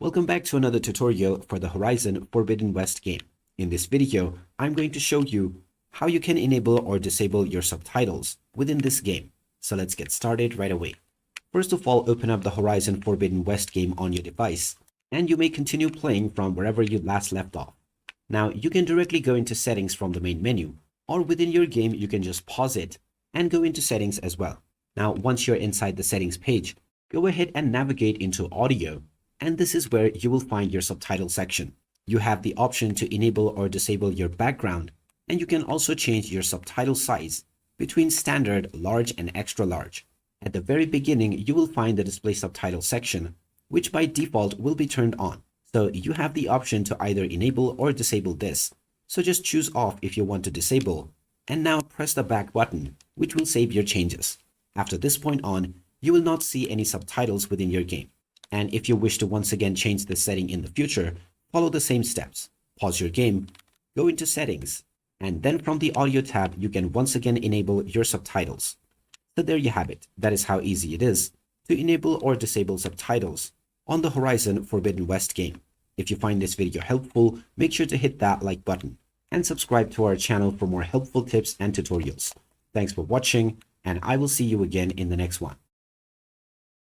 Welcome back to another tutorial for the Horizon Forbidden West game. In this video, I'm going to show you how you can enable or disable your subtitles within this game. So let's get started right away. First of all, open up the Horizon Forbidden West game on your device, and you may continue playing from wherever you last left off. Now, you can directly go into settings from the main menu, or within your game, you can just pause it and go into settings as well. Now, once you're inside the settings page, go ahead and navigate into audio. And this is where you will find your subtitle section. You have the option to enable or disable your background, and you can also change your subtitle size between standard, large, and extra large. At the very beginning, you will find the display subtitle section, which by default will be turned on. So you have the option to either enable or disable this. So just choose off if you want to disable, and now press the back button, which will save your changes. After this point on, you will not see any subtitles within your game. And if you wish to once again change this setting in the future, follow the same steps. Pause your game, go into settings, and then from the audio tab, you can once again enable your subtitles. So there you have it. That is how easy it is to enable or disable subtitles on the Horizon Forbidden West game. If you find this video helpful, make sure to hit that like button and subscribe to our channel for more helpful tips and tutorials. Thanks for watching, and I will see you again in the next one.